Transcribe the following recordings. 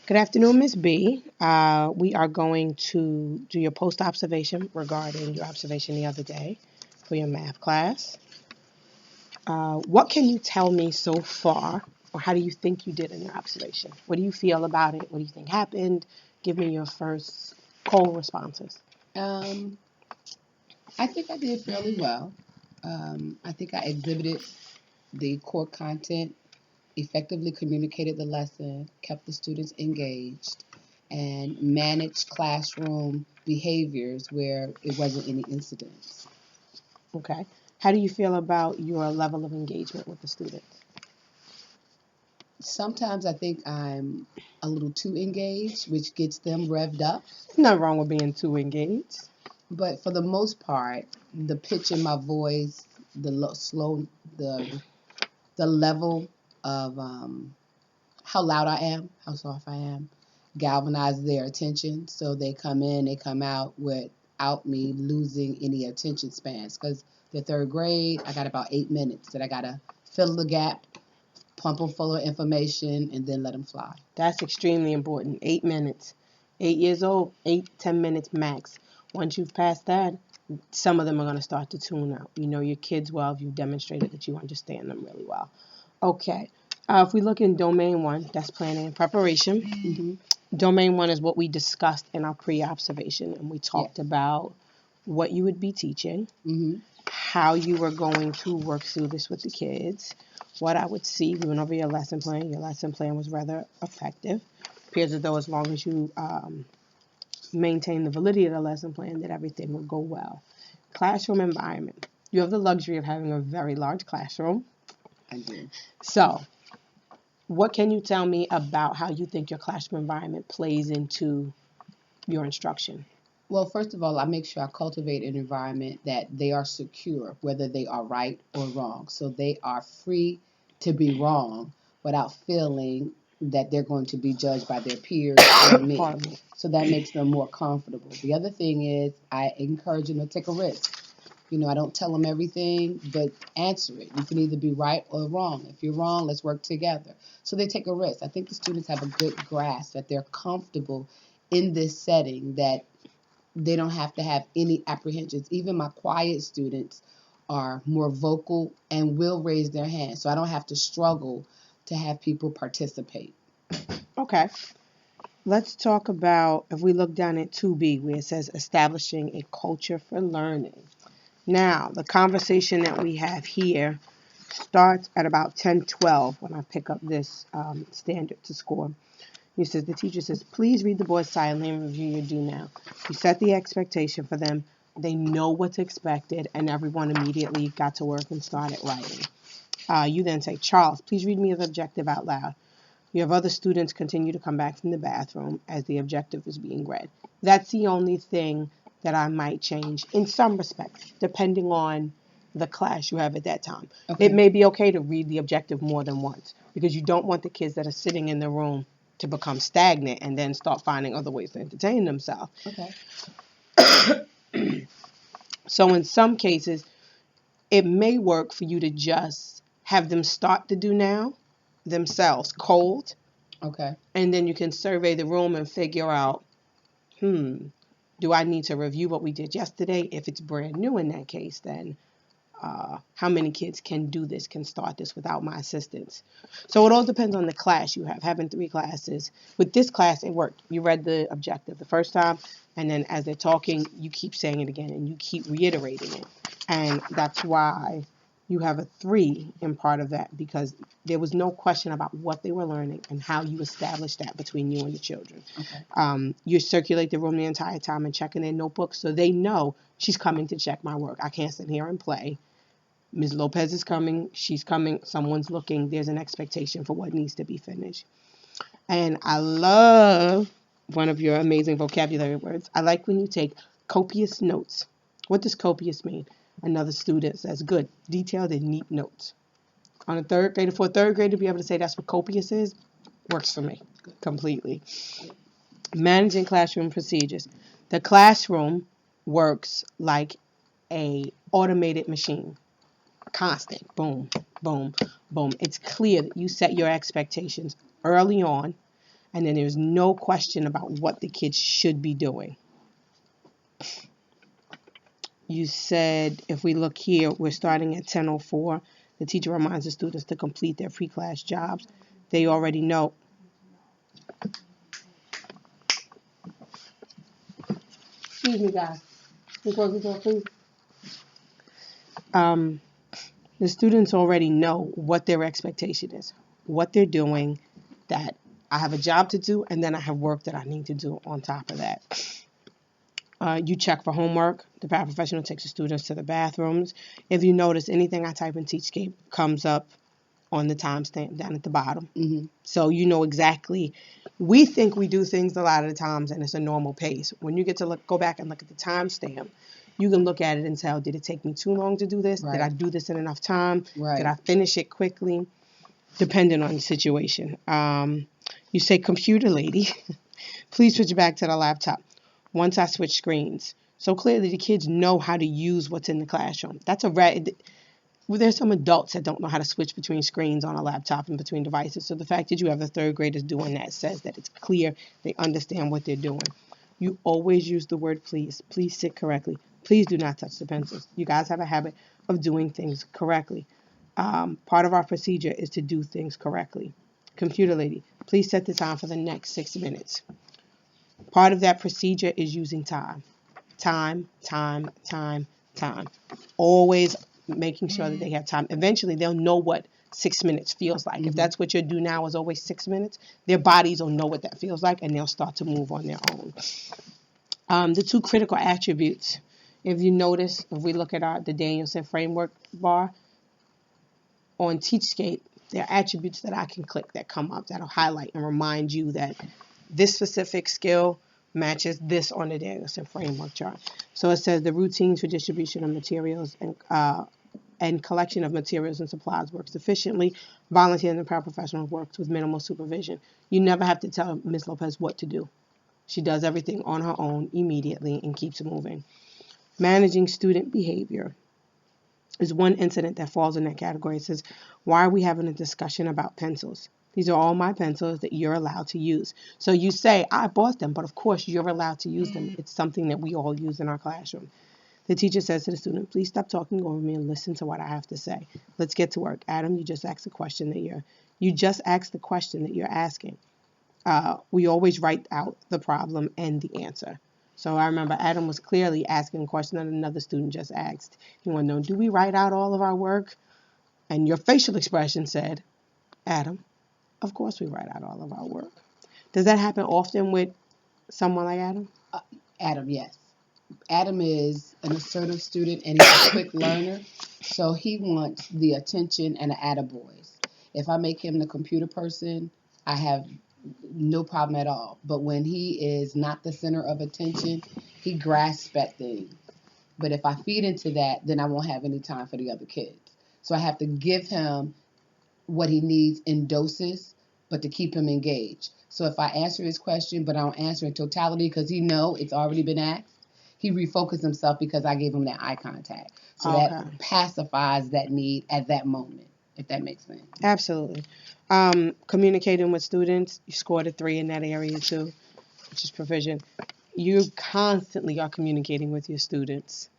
Good afternoon, Miss B. We are going to do your post observation regarding your observation the other day for your math class. What can you tell me so far, or how do you think you did in your observation? What do you feel about it? What do you think happened? Give me your first cold responses. Um, I think I did fairly well. I think I exhibited the core content, effectively communicated the lesson, kept the students engaged, and managed classroom behaviors where it wasn't any incidents. Okay. How do you feel about your level of engagement with the students? Sometimes I think I'm a little too engaged, which gets them revved up. Nothing wrong with being too engaged. But for the most part, the pitch in my voice, slow, the the level of how loud I am, how soft I am, galvanize their attention. So they come in, they come out without me losing any attention spans. Because the third grade, I got about 8 minutes that I got to fill the gap, pump them full of information, and then let them fly. That's extremely important. 8 minutes. 8 years old, 8, 10 minutes max. Once you've passed that, some of them are going to start to tune out. You know your kids well if you've demonstrated that you understand them really well. Okay. If we look in domain one, that's planning and preparation. Mm-hmm. Domain one is what we discussed in our pre-observation, and we talked about what you would be teaching, Mm-hmm. how you were going to work through this with the kids, what I would see. We went over your lesson plan. Your lesson plan was rather effective. Appears as though as long as you maintain the validity of the lesson plan, that everything will go well. Classroom environment. You have the luxury of having a very large classroom. I do. So, what can you tell me about how you think your classroom environment plays into your instruction? Well, first of all, I make sure I cultivate an environment that they are secure, whether they are right or wrong. So they are free to be wrong without feeling that they're going to be judged by their peers or me. Pardon me. So that makes them more comfortable. The other thing is I encourage them to take a risk. I don't tell them everything, but answer it. You can either be right or wrong. If you're wrong, let's work together. So they take a risk. I think the students have a good grasp that they're comfortable in this setting, that they don't have to have any apprehensions. Even my quiet students are more vocal and will raise their hand. So I don't have to struggle to have people participate. Okay. Let's talk about, if we look down at 2B, where it says establishing a culture for learning. Now, the conversation that we have here starts at about 10:12 when I pick up this standard to score. He says, the teacher says, please read the board silently and review your do now. You set the expectation for them. They know what's expected, and everyone immediately got to work and started writing. You then say, Charles, please read me the objective out loud. You have other students continue to come back from the bathroom as the objective is being read. That's the only thing that I might change in some respects, depending on the class you have at that time. Okay. It may be okay to read the objective more than once because you don't want the kids that are sitting in the room to become stagnant and then start finding other ways to entertain themselves. Okay. So in some cases, it may work for you to just have them start to do now themselves cold. Okay. And then you can survey the room and figure out, do I need to review what we did yesterday? If it's brand new in that case, then how many kids can do this, can start this without my assistance? So it all depends on the class you have. Having 3 classes. With this class, it worked. You read the objective the first time, and then as they're talking, you keep saying it again, and you keep reiterating it. And that's why you have a 3 in part of that, because there was no question about what they were learning and how you established that between you and the children. Okay. You circulate the room the entire time and check in their notebooks so they know she's coming to check my work. I can't sit here and play. Ms. Lopez is coming. She's coming. Someone's looking. There's an expectation for what needs to be finished. And I love one of your amazing vocabulary words. I like when you take copious notes. What does copious mean? Another student says, good, detailed and neat notes. On a third grader, for a third grader to be able to say that's what copious is, works for me completely. Managing classroom procedures. The classroom works like a automated machine. Constant. Boom, boom, boom. It's clear that you set your expectations early on, and then there's no question about what the kids should be doing. You said, if we look here, we're starting at 10:04. The teacher reminds the students to complete their pre-class jobs. They already know. Excuse me, guys. Can you close the door, please? The students already know what their expectation is, what they're doing, that I have a job to do, and then I have work that I need to do on top of that. You check for homework. The paraprofessional takes the students to the bathrooms. If you notice, anything I type in Teachscape comes up on the timestamp down at the bottom. Mm-hmm. So you know exactly. We think we do things a lot of the times and it's a normal pace. When you get to go back and look at the timestamp, you can look at it and tell, did it take me too long to do this? Right. Did I do this in enough time? Right. Did I finish it quickly? Depending on the situation. You say, computer lady, please switch back to the laptop. Once I switch screens. So clearly the kids know how to use what's in the classroom. That's a there's some adults that don't know how to switch between screens on a laptop and between devices. So the fact that you have the third graders doing that says that it's clear they understand what they're doing. You always use the word please. Please sit correctly. Please do not touch the pencils. You guys have a habit of doing things correctly. Part of our procedure is to do things correctly. Computer lady, please set the time for the next 6 minutes. Part of that procedure is using time. Time. Always making sure that they have time. Eventually, they'll know what 6 minutes feels like. If that's what you do now is always 6 minutes, their bodies will know what that feels like, and they'll start to move on their own. The 2 critical attributes. If you notice, if we look at the Danielson framework bar on Teachscape, there are attributes that I can click that come up that'll highlight and remind you that this specific skill matches this on the Danielson framework chart. So it says the routines for distribution of materials and collection of materials and supplies works efficiently. Volunteering and paraprofessional works with minimal supervision. You never have to tell Ms. Lopez what to do. She does everything on her own immediately and keeps moving. Managing student behavior is one incident that falls in that category. It says, why are we having a discussion about pencils? These are all my pencils that you're allowed to use. So you say, I bought them, but of course you're allowed to use them. It's something that we all use in our classroom. The teacher says to the student, please stop talking over me and listen to what I have to say. Let's get to work. Adam, you just asked the question that you're asking. We always write out the problem and the answer. So I remember Adam was clearly asking a question that another student just asked. He wanted to know, do we write out all of our work? And your facial expression said, Adam, of course we write out all of our work. Does that happen often with someone like Adam? Adam, yes. Adam is an assertive student and he's a quick learner. So he wants the attention and the attaboys. If I make him the computer person, I have no problem at all. But when he is not the center of attention, he grasps at things. But if I feed into that, then I won't have any time for the other kids. So I have to give him what he needs in doses, but to keep him engaged. So if I answer his question, but I don't answer in totality because he know it's already been asked, he refocuses himself because I gave him that eye contact. So that pacifies that need at that moment, if that makes sense. Absolutely. Communicating with students, you scored a 3 in that area too, which is provision. You constantly are communicating with your students.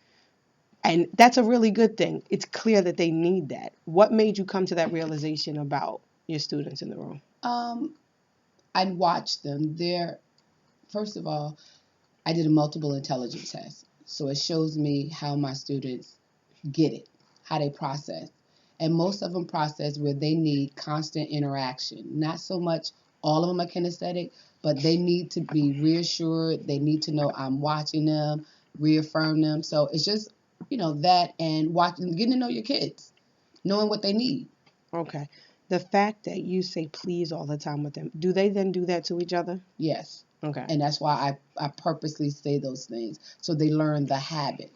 And that's a really good thing. It's clear that they need that. What made you come to that realization about your students in the room? I watched them. First of all, I did a multiple intelligence test. So it shows me how my students get it, how they process. And most of them process where they need constant interaction. Not so much all of them are kinesthetic, but they need to be reassured. They need to know I'm watching them, reaffirm them. So it's just, that and getting to know your kids, knowing what they need. Okay. The fact that you say please all the time with them, do they then do that to each other? Yes. Okay. And that's why I purposely say those things. So they learn the habit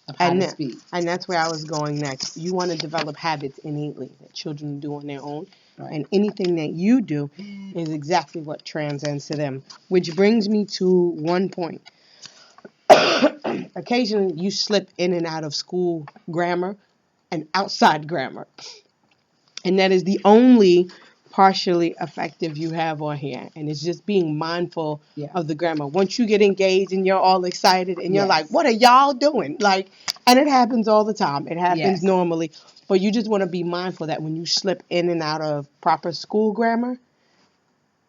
of how to speak. And that's where I was going next. You want to develop habits innately that children do on their own. Right. And anything that you do is exactly what transcends to them. Which brings me to one point. Occasionally you slip in and out of school grammar and outside grammar. And that is the only partially effective you have on here. And it's just being mindful Yeah. of the grammar. Once you get engaged and you're all excited and you're Yes. like, what are y'all doing? Like, and it happens all the time. It happens Yes. normally. But you just want to be mindful that when you slip in and out of proper school grammar,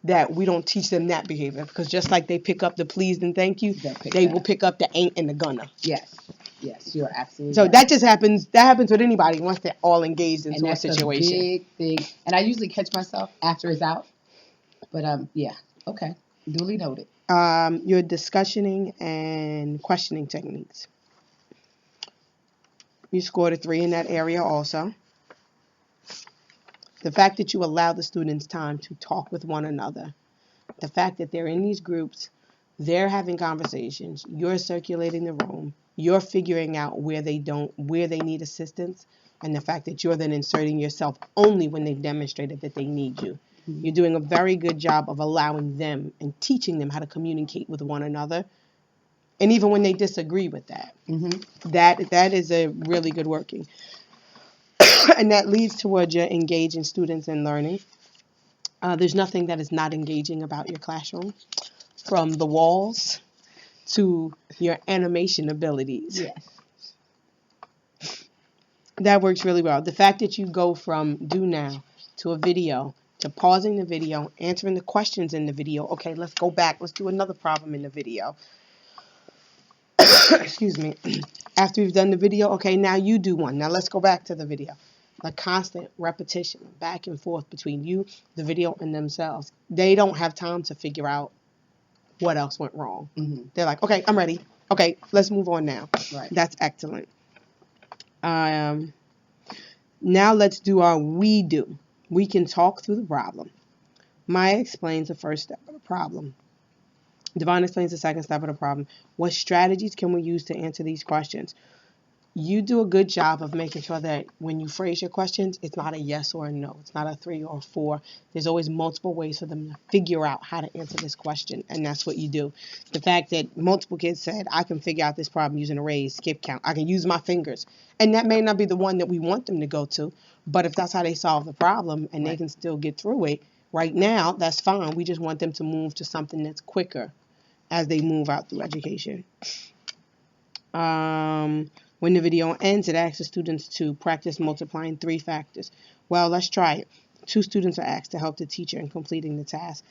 that we don't teach them that behavior. Because just like they pick up the please and thank you, they will pick up the ain't and the gonna. Yes. Yes, you're absolutely So right. that just happens. That happens with anybody once they're all engaged into And a that's a situation. big thing. And I usually catch myself after it's out. But yeah. Okay. Duly noted. Your discussioning and questioning techniques. You scored a 3 in that area also. The fact that you allow the students time to talk with one another. The fact that they're in these groups, they're having conversations, you're circulating the room, you're figuring out where they need assistance, and the fact that you're then inserting yourself only when they've demonstrated that they need you. Mhm. You're doing a very good job of allowing them and teaching them how to communicate with one another. And even when they disagree with that, that is a really good working. And that leads towards your engaging students in learning. There's nothing that is not engaging about your classroom, from the walls to your animation abilities. Yes. That works really well. The fact that you go from do now to a video to pausing the video, answering the questions in the video. Okay, let's go back. Let's do another problem in the video. Excuse me. After we've done the video, okay, now you do one. Now let's go back to the video. The constant repetition, back and forth between you, the video, and themselves. They don't have time to figure out what else went wrong. Mm-hmm. They're like, okay, I'm ready. Okay, let's move on now. Right. That's excellent. Now let's do our we do. We can talk through the problem. Maya explains the first step of the problem. Devon explains the second step of the problem. What strategies can we use to answer these questions? You do a good job of making sure that when you phrase your questions, it's not a yes or a no. It's not a 3 or a 4. There's always multiple ways for them to figure out how to answer this question, and that's what you do. The fact that multiple kids said, I can figure out this problem using arrays, skip count. I can use my fingers. And that may not be the one that we want them to go to, but if that's how they solve the problem and they can still get through it, right now, that's fine. We just want them to move to something that's quicker as they move out through education. When the video ends, it asks the students to practice multiplying 3 factors. Well, let's try it. 2 students are asked to help the teacher in completing the task.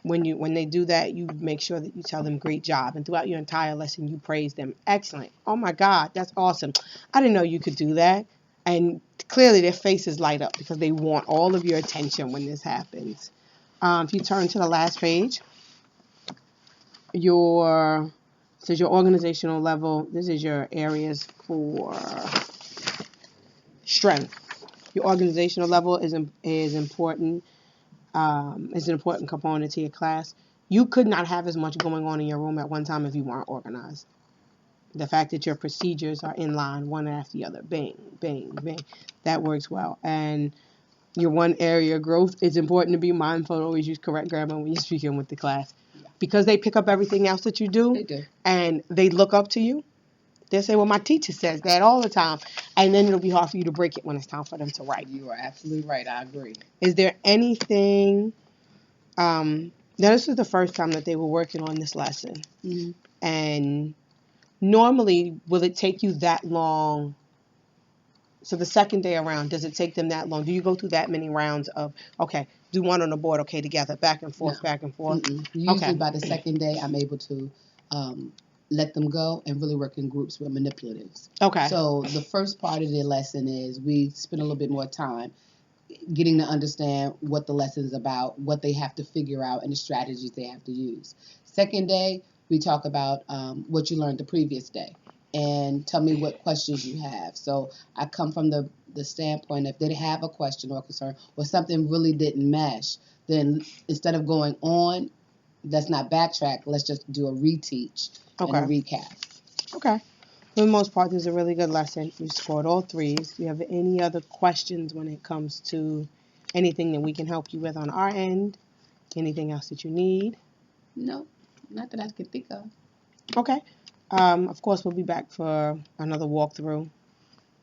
When they do that, you make sure that you tell them great job, and throughout your entire lesson, you praise them. Excellent. Oh my God, that's awesome. I didn't know you could do that. And clearly their faces light up because they want all of your attention when this happens. If you turn to the last page, your organizational level. This is your areas for strength. Your organizational level is important. Is an important component to your class. You could not have as much going on in your room at one time if you weren't organized. The fact that your procedures are in line, one after the other, bang, bang, bang, that works well. And your one area of growth, it's important to be mindful to always use correct grammar when you're speaking with the class. Because they pick up everything else that you do, They do. And they look up to you, they'll say, well, my teacher says that all the time. And then it'll be hard for you to break it when it's time for them to write. You are absolutely right. I agree. Is there anything, now this is the first time that they were working on this lesson. Mm-hmm. And normally, will it take you that long? So the second day around, does it take them that long? Do you go through that many rounds of, okay, do one on the board, okay, together, back and forth, back and forth? Usually by the second day, I'm able to let them go and really work in groups with manipulatives. Okay. So the first part of the lesson is we spend a little bit more time getting to understand what the lesson is about, what they have to figure out, and the strategies they have to use. Second day, we talk about what you learned the previous day and tell me what questions you have. So I come from the standpoint, if they have a question or concern or something really didn't mesh, then instead of going on, let's not backtrack. Let's just do a reteach and a recap. Okay. For the most part, this is a really good lesson. You scored all 3s. Do you have any other questions when it comes to anything that we can help you with on our end? Anything else that you need? No, not that I can think of. Okay. Of course, we'll be back for another walkthrough.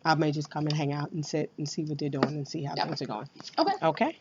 I may just come and hang out and sit and see what they're doing and see how things are going. Okay. Okay.